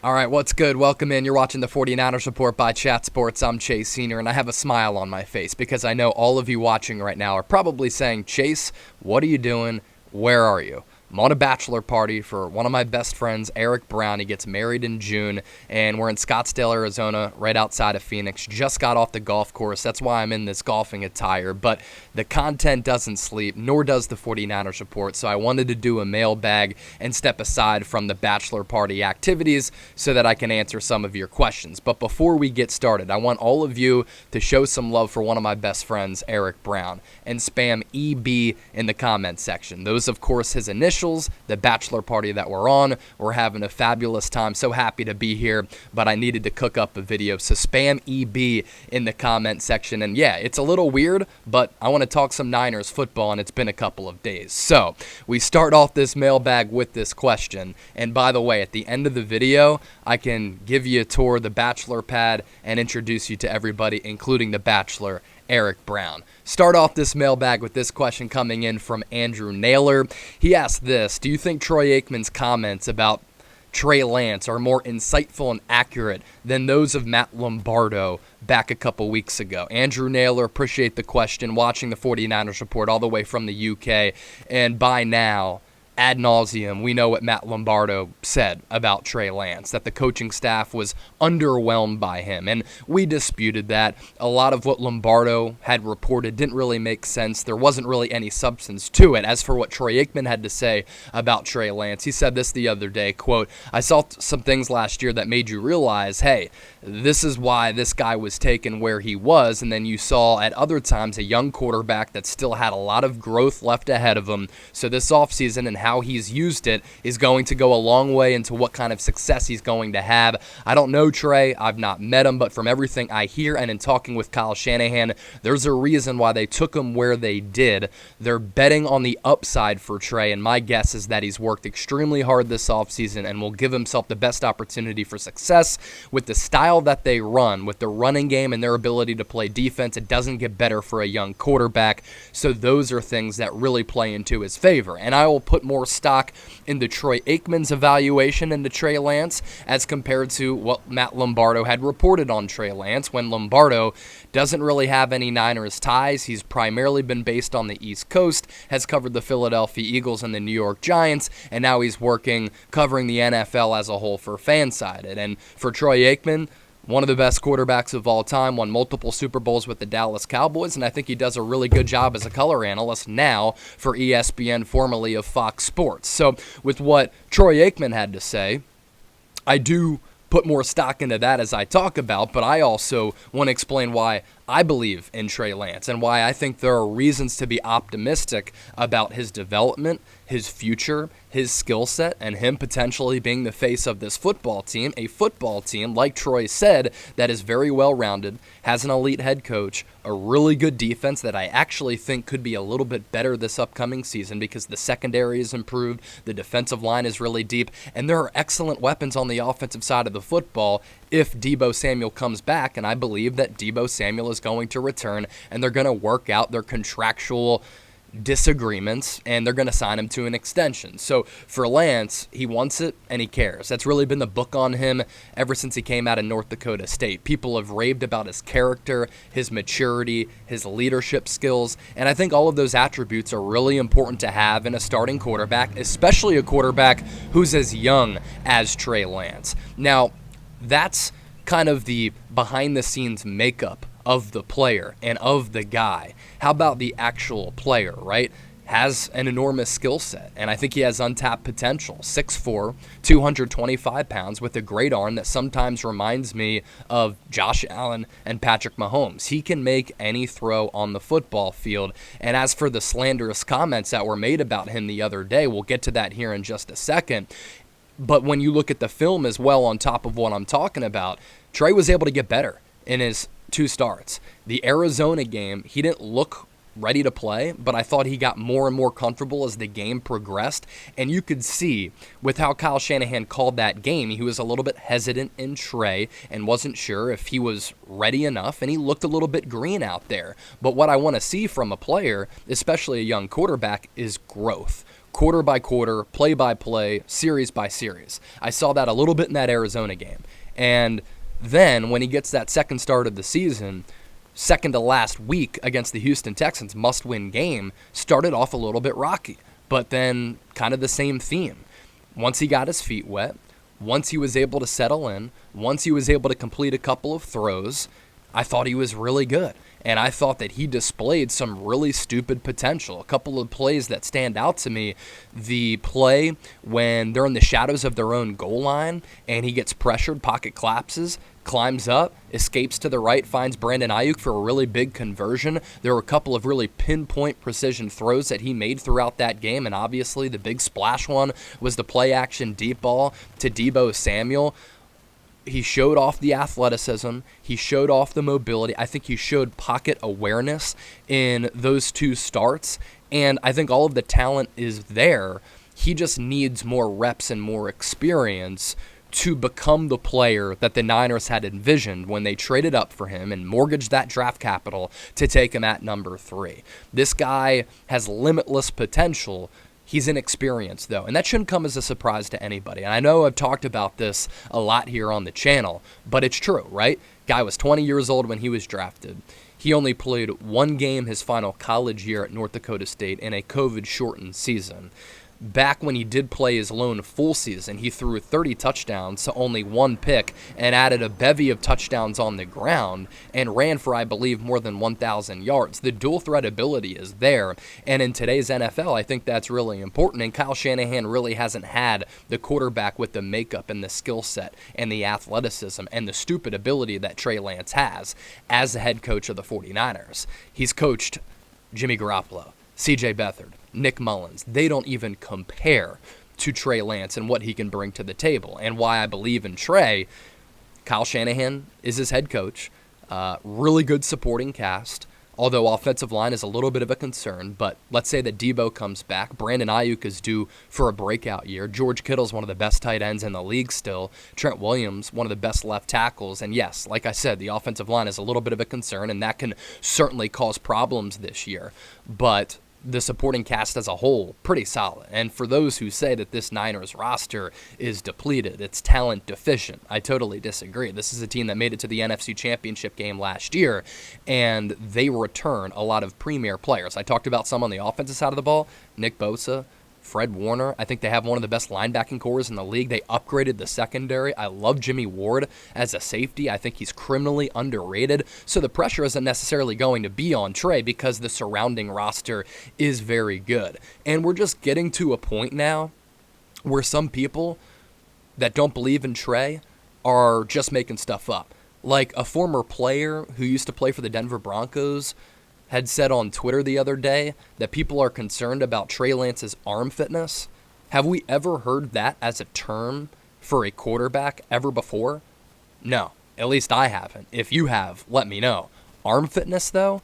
All right, what's good? Welcome in. You're watching the 49ers Report by Chat Sports. I'm Chase Sr., and I have a smile on my face because I know all of you watching right now are probably saying, Chase, what are you doing? Where are you? I'm on a bachelor party for one of my best friends, Eric Brown. He gets married in June, and we're in Scottsdale, Arizona, right outside of Phoenix. Just got off the golf course. That's why I'm in this golfing attire. But the content doesn't sleep, nor does the 49ers Report, so I wanted to do a mailbag and step aside from the bachelor party activities so that I can answer some of your questions. But before we get started, I want all of you to show some love for one of my best friends, Eric Brown, and spam EB in the comment section. Those, of course, his initials. The bachelor party that we're on. We're having a fabulous time. So happy to be here, but I needed to cook up a video. So spam EB in the comment section. And yeah, it's a little weird, but I want to talk some Niners football, and it's been a couple of days. So we start off this mailbag with this question. And by the way, at the end of the video, I can give you a tour of the bachelor pad and introduce you to everybody, including the bachelor, Eric Brown. Start off this mailbag with this question coming in from Andrew Naylor. He asked this: do you think Troy Aikman's comments about Trey Lance are more insightful and accurate than those of Matt Lombardo back a couple weeks ago? Andrew Naylor, appreciate the question, watching the 49ers Report all the way from the UK, and by now, ad nauseum, we know what Matt Lombardo said about Trey Lance, that the coaching staff was underwhelmed by him, and we disputed that. A lot of what Lombardo had reported didn't really make sense. There wasn't really any substance to it. As for what Troy Aikman had to say about Trey Lance, he said this the other day, quote, "I saw some things last year that made you realize, hey, this is why this guy was taken where he was, and then you saw at other times a young quarterback that still had a lot of growth left ahead of him, so this offseason and how he's used it is going to go a long way into what kind of success he's going to have. I don't know Trey, I've not met him, but from everything I hear and in talking with Kyle Shanahan, there's a reason why they took him where they did. They're betting on the upside for Trey, and my guess is that he's worked extremely hard this offseason and will give himself the best opportunity for success with the style that they run, with the running game and their ability to play defense. It doesn't get better for a young quarterback, so those are things that really play into his favor. And I will put more stock in the Troy Aikman's evaluation into Trey Lance as compared to what Matt Lombardo had reported on Trey Lance, when Lombardo doesn't really have any Niners ties. He's primarily been based on the East Coast, has covered the Philadelphia Eagles and the New York Giants, and now he's working covering the NFL as a whole for Fansided. And for Troy Aikman, one of the best quarterbacks of all time, won multiple Super Bowls with the Dallas Cowboys, and I think he does a really good job as a color analyst now for ESPN, formerly of Fox Sports. So with what Troy Aikman had to say, I do put more stock into that as I talk about, but I also want to explain why I believe in Trey Lance and why I think there are reasons to be optimistic about his development, his future, his skill set, and him potentially being the face of this football team, a football team, like Troy said, that is very well-rounded, has an elite head coach, a really good defense that I actually think could be a little bit better this upcoming season because the secondary is improved, the defensive line is really deep, and there are excellent weapons on the offensive side of the football if Deebo Samuel comes back, and I believe that Deebo Samuel is going to return, and they're going to work out their contractual disagreements, and they're going to sign him to an extension. So for Lance, he wants it and he cares. That's really been the book on him ever since he came out of North Dakota State. People have raved about his character, his maturity, his leadership skills, and I think all of those attributes are really important to have in a starting quarterback, especially a quarterback who's as young as Trey Lance. Now, that's kind of the behind-the-scenes makeup of the player and of the guy. How about the actual player, right? Has an enormous skill set, and I think he has untapped potential. 6'4", 225 pounds with a great arm that sometimes reminds me of Josh Allen and Patrick Mahomes. He can make any throw on the football field. And as for the slanderous comments that were made about him the other day, we'll get to that here in just a second. But when you look at the film as well, on top of what I'm talking about, Trey was able to get better in his 2 starts. The Arizona game, he didn't look ready to play, but I thought he got more and more comfortable as the game progressed. And you could see with how Kyle Shanahan called that game, he was a little bit hesitant in Trey and wasn't sure if he was ready enough, and he looked a little bit green out there. But what I want to see from a player, especially a young quarterback, is growth. quarter by quarter, play by play, series by series. I saw that a little bit in that Arizona game. And then when he gets that second start of the season, second to last week against the Houston Texans, must-win game, started off a little bit rocky. But then kind of the same theme. Once he got his feet wet, once he was able to settle in, once he was able to complete a couple of throws, I thought he was really good. And I thought that he displayed some really stupid potential. A couple of plays that stand out to me. The play when they're in the shadows of their own goal line and he gets pressured, pocket collapses, climbs up, escapes to the right, finds Brandon Ayuk for a really big conversion. There were a couple of really pinpoint precision throws that he made throughout that game, and obviously the big splash one was the play-action deep ball to Deebo Samuel. He showed off the athleticism. He showed off the mobility. I think he showed pocket awareness in those two starts, and I think all of the talent is there. He just needs more reps and more experience to become the player that the Niners had envisioned when they traded up for him and mortgaged that draft capital to take him at number 3. This guy has limitless potential. He's inexperienced, though, and that shouldn't come as a surprise to anybody. And I know I've talked about this a lot here on the channel, but it's true, right? Guy was 20 years old when he was drafted. He only played one game his final college year at North Dakota State in a COVID-shortened season. Back when he did play his lone full season, he threw 30 touchdowns to only one pick and added a bevy of touchdowns on the ground and ran for, I believe, more than 1,000 yards. The dual threat ability is there, and in today's NFL, I think that's really important, and Kyle Shanahan really hasn't had the quarterback with the makeup and the skill set and the athleticism and the stupid ability that Trey Lance has as the head coach of the 49ers. He's coached Jimmy Garoppolo, C.J. Beathard, Nick Mullins. They don't even compare to Trey Lance and what he can bring to the table. And why I believe in Trey, Kyle Shanahan is his head coach. Really good supporting cast, although offensive line is a little bit of a concern. But let's say that Deebo comes back. Brandon Ayuk is due for a breakout year. George Kittle's one of the best tight ends in the league still. Trent Williams, one of the best left tackles. And yes, like I said, the offensive line is a little bit of a concern, and that can certainly cause problems this year. But the supporting cast as a whole, pretty solid. And for those who say that this Niners roster is depleted, it's talent deficient, I totally disagree. This is a team that made it to the NFC Championship game last year, and they return a lot of premier players. I talked about some on the offensive side of the ball, Nick Bosa, Fred Warner. I think they have one of the best linebacking cores in the league. They upgraded the secondary. I love Jimmy Ward as a safety. I think he's criminally underrated. So the pressure isn't necessarily going to be on Trey because the surrounding roster is very good. And we're just getting to a point now where some people that don't believe in Trey are just making stuff up. Like a former player who used to play for the Denver Broncos had said on Twitter the other day that people are concerned about Trey Lance's arm fitness. Have we ever heard that as a term for a quarterback ever before? No, at least I haven't. If you have, let me know. Arm fitness, though?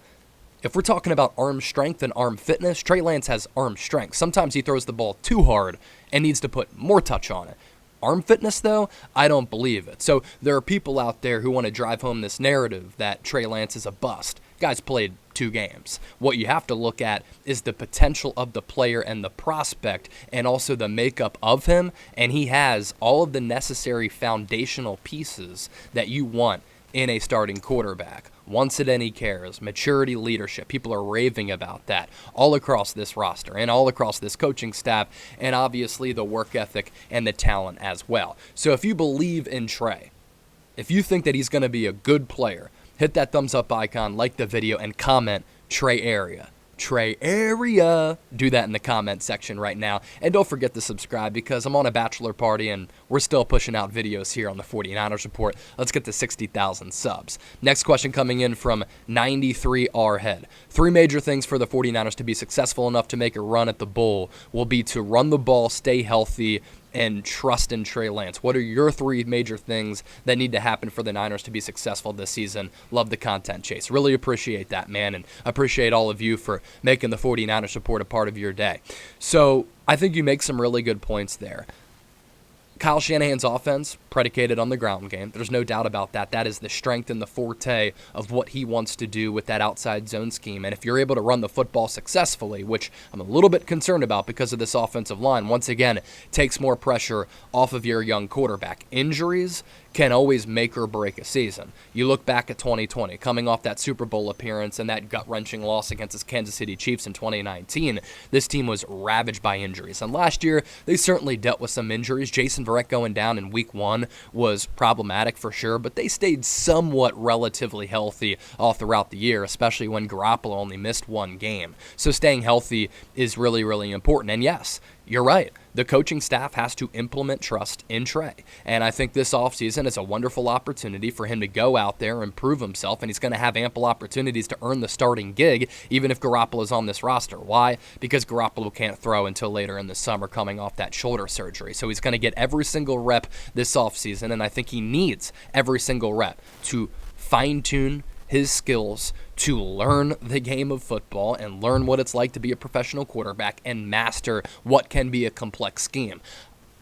If we're talking about arm strength and arm fitness, Trey Lance has arm strength. Sometimes he throws the ball too hard and needs to put more touch on it. Arm fitness, though, I don't believe it. So there are people out there who want to drive home this narrative that Trey Lance is a bust. Guy's played 2 games. What you have to look at is the potential of the player and the prospect and also the makeup of him, and he has all of the necessary foundational pieces that you want in a starting quarterback. Wants it and he cares. Maturity, leadership. People are raving about that all across this roster and all across this coaching staff, and obviously the work ethic and the talent as well. So if you believe in Trey, if you think that he's going to be a good player, hit that thumbs up icon, like the video, and comment Trey Area. Trey Area. Do that in the comment section right now. And don't forget to subscribe because I'm on a bachelor party and we're still pushing out videos here on the 49ers Report. Let's get to 60,000 subs. Next question coming in from 93R Head. 3 major things for the 49ers to be successful enough to make a run at the bowl will be to run the ball, stay healthy, and trust in Trey Lance. What are your 3 major things that need to happen for the Niners to be successful this season? Love the content, Chase. Really appreciate that, man, and appreciate all of you for making the 49ers Report a part of your day. So I think you make some really good points there. Kyle Shanahan's offense, predicated on the ground game. There's no doubt about that. That is the strength and the forte of what he wants to do with that outside zone scheme. And if you're able to run the football successfully, which I'm a little bit concerned about because of this offensive line, once again, takes more pressure off of your young quarterback. Injuries can always make or break a season. You look back at 2020, coming off that Super Bowl appearance and that gut-wrenching loss against the Kansas City Chiefs in 2019, this team was ravaged by injuries. And last year, they certainly dealt with some injuries. Jason Verrett going down in week 1 was problematic for sure, but they stayed somewhat relatively healthy all throughout the year, especially when Garoppolo only missed 1 game. So staying healthy is really, really important. And yes, you're right. The coaching staff has to implement trust in Trey. And I think this offseason is a wonderful opportunity for him to go out there and prove himself, and he's going to have ample opportunities to earn the starting gig, even if Garoppolo's on this roster. Why? Because Garoppolo can't throw until later in the summer coming off that shoulder surgery. So he's going to get every single rep this offseason, and I think he needs every single rep to fine-tune his skills, to learn the game of football and learn what it's like to be a professional quarterback and master what can be a complex scheme.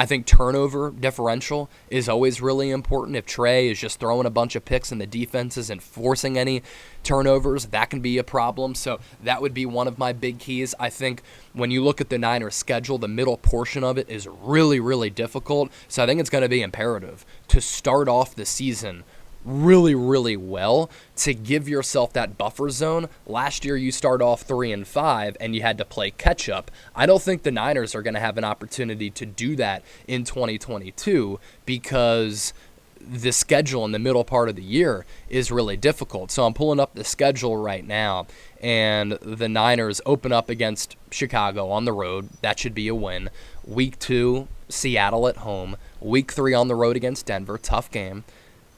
I think turnover differential is always really important. If Trey is just throwing a bunch of picks and the defense isn't forcing any turnovers, that can be a problem. So that would be one of my big keys. I think when you look at the Niners' schedule, the middle portion of it is really, really difficult. So I think it's going to be imperative to start off the season really, really well to give yourself that buffer zone. Last year you start off 3-5 and you had to play catch up. I don't think the Niners are going to have an opportunity to do that in 2022 because the schedule in the middle part of the year is really difficult. So I'm pulling up the schedule right now, and the Niners open up against Chicago on the road. That should be a win. Week 2, Seattle at home. Week 3 on the road against Denver. Tough game.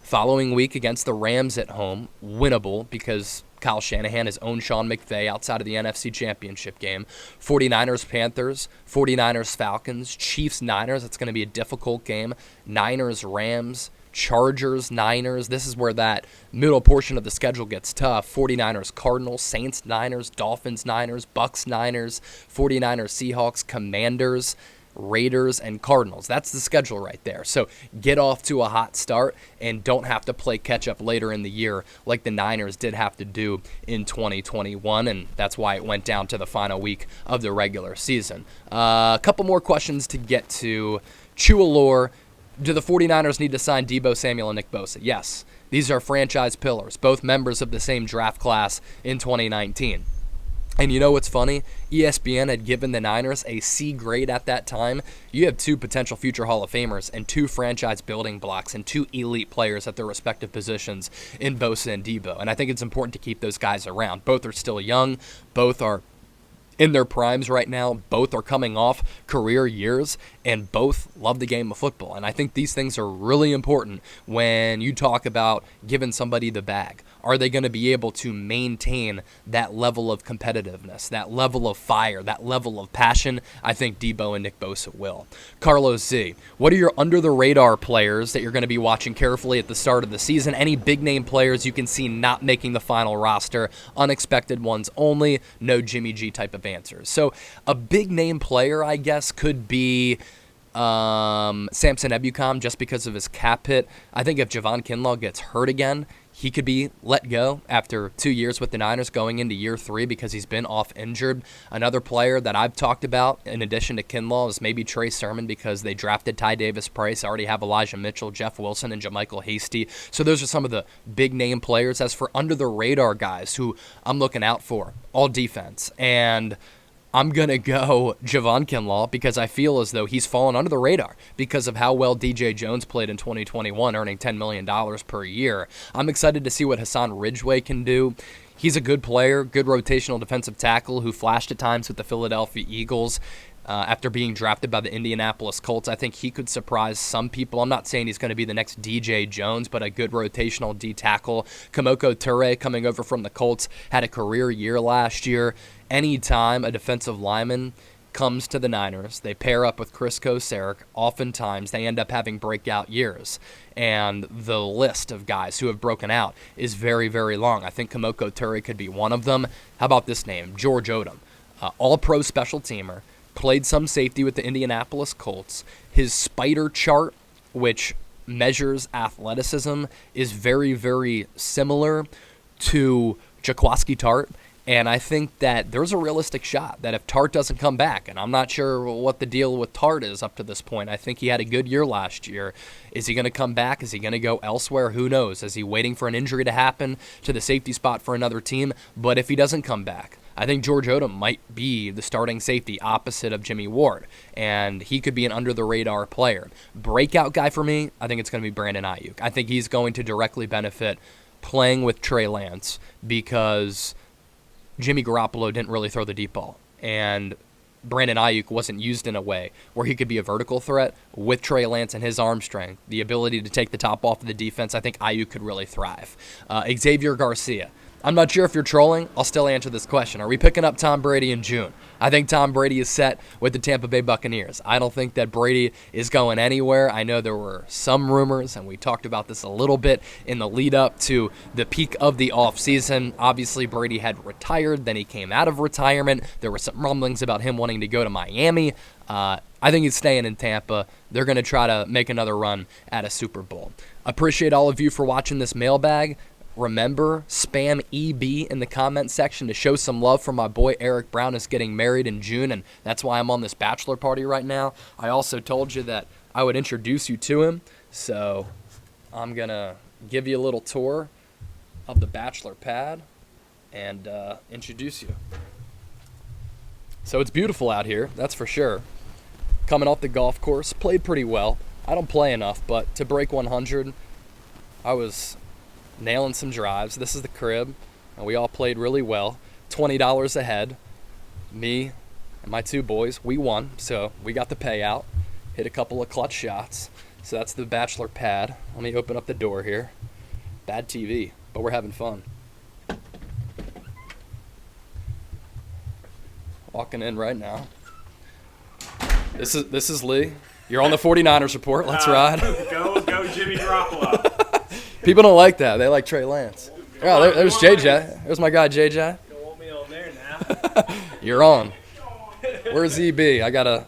Following week against the Rams at home, winnable because Kyle Shanahan has owned Sean McVay outside of the NFC Championship game. 49ers, Panthers, 49ers, Falcons, Chiefs, Niners. That's going to be a difficult game. Niners, Rams, Chargers, Niners. This is where that middle portion of the schedule gets tough. 49ers, Cardinals, Saints, Niners, Dolphins, Niners, Bucks, Niners, 49ers, Seahawks, Commanders, Raiders, and Cardinals. That's the schedule right there. So get off to a hot start and don't have to play catch up later in the year like the Niners did have to do in 2021, and that's why it went down to the final week of the regular season. A couple more questions to get to. Chewalore, do the 49ers need to sign Deebo Samuel and Nick Bosa? Yes. These are franchise pillars, both members of the same draft class in 2019. And you know what's funny? ESPN had given the Niners a C grade at that time. You have 2 potential future Hall of Famers and 2 franchise building blocks and 2 elite players at their respective positions in Bosa and Deebo. And I think it's important to keep those guys around. Both are still young. Both are in their primes right now. Both are coming off career years, and both love the game of football. And I think these things are really important when you talk about giving somebody the bag. Are they going to be able to maintain that level of competitiveness, that level of fire, that level of passion? I think Deebo and Nick Bosa will. Carlos Z, what are your under-the-radar players that you're going to be watching carefully at the start of the season? Any big-name players you can see not making the final roster? Unexpected ones only, no Jimmy G type of answers. So a big-name player, I guess, could be Samson Ebukam just because of his cap hit. I think if Javon Kinlaw gets hurt again, he could be let go after 2 years with the Niners going into year 3 because he's been off injured. Another player that I've talked about in addition to Kinlaw is maybe Trey Sermon because they drafted Ty Davis-Price, already have Elijah Mitchell, Jeff Wilson, and JaMychal Hasty. So those are some of the big-name players. As for under-the-radar guys who I'm looking out for, all defense. And I'm going to go Javon Kinlaw because I feel as though he's fallen under the radar because of how well DJ Jones played in 2021, earning $10 million per year. I'm excited to see what Hassan Ridgeway can do. He's a good player, good rotational defensive tackle who flashed at times with the Philadelphia Eagles. After being drafted by the Indianapolis Colts, I think he could surprise some people. I'm not saying he's going to be the next DJ Jones, but a good rotational D tackle. Kamoko Toure, coming over from the Colts, had a career year last year. Anytime a defensive lineman comes to the Niners, they pair up with Chris Kosaric. Oftentimes, they end up having breakout years. And the list of guys who have broken out is very, very long. I think Kamoko Toure could be one of them. How about this name? George Odom. All-pro special teamer. played some safety with the Indianapolis Colts. His spider chart, which measures athleticism, is very, very similar to Jaquiski Tartt. And I think that there's a realistic shot that if Tartt doesn't come back, and I'm not sure what the deal with Tartt is up to this point. I think he had a good year last year. Is he going to come back? Is he going to go elsewhere? Who knows? Is he waiting for an injury to happen to the safety spot for another team? But if he doesn't come back, I think George Odom might be the starting safety opposite of Jimmy Ward, and he could be an under-the-radar player. Breakout guy for me, I think it's going to be Brandon Ayuk. I think he's going to directly benefit playing with Trey Lance because Jimmy Garoppolo didn't really throw the deep ball, and Brandon Ayuk wasn't used in a way where he could be a vertical threat. With Trey Lance and his arm strength, the ability to take the top off of the defense, I think Ayuk could really thrive. Xavier Garcia. I'm not sure if you're trolling. I'll still answer this question. Are we picking up Tom Brady in June? I think Tom Brady is set with the Tampa Bay Buccaneers. I don't think that Brady is going anywhere. I know there were some rumors, and we talked about this a little bit in the lead up to the peak of the offseason. Obviously, Brady had retired. Then he came out of retirement. There were some rumblings about him wanting to go to Miami. I think he's staying in Tampa. They're going to try to make another run at a Super Bowl. Appreciate all of you for watching this mailbag. Remember, spam EB in the comment section to show some love for my boy Eric Brown is getting married in June, and that's why I'm on this bachelor party right now. I also told you that I would introduce you to him, so I'm going to give you a little tour of the bachelor pad and introduce you. So it's beautiful out here, that's for sure. Coming off the golf course, played pretty well. I don't play enough, but to break 100, I was nailing some drives. This is the crib, and we all played really well. $20 ahead. Me and my two boys, we won, so we got the payout. Hit a couple of clutch shots. So that's the bachelor pad. Let me open up the door here. Bad TV, but we're having fun. Walking in right now. This is Lee. You're on the 49ers report. Let's ride. Go Jimmy Garoppolo. People don't like that. They like Trey Lance. Oh, there's JJ. There's my guy, JJ. Don't want me on there now. You're on. Where's EB? I got to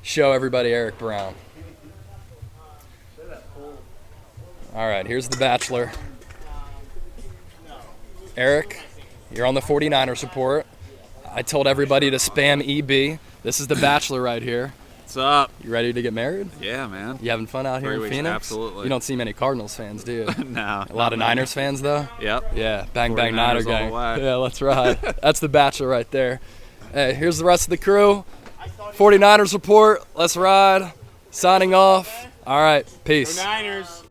show everybody Eric Brown. All right, here's the Bachelor. Eric, you're on the 49ers report. I told everybody to spam EB. This is the Bachelor right here. What's up? You ready to get married? Yeah, man. You having fun out here in Phoenix? Absolutely. You don't see many Cardinals fans, do you? No. A lot of Niners fans, though? Yep. Yeah, bang, bang, Niner gang. All the way. Yeah, let's ride. That's the Bachelor right there. Hey, here's the rest of the crew. 49ers report. Let's ride. Signing off. All right, peace. Niners.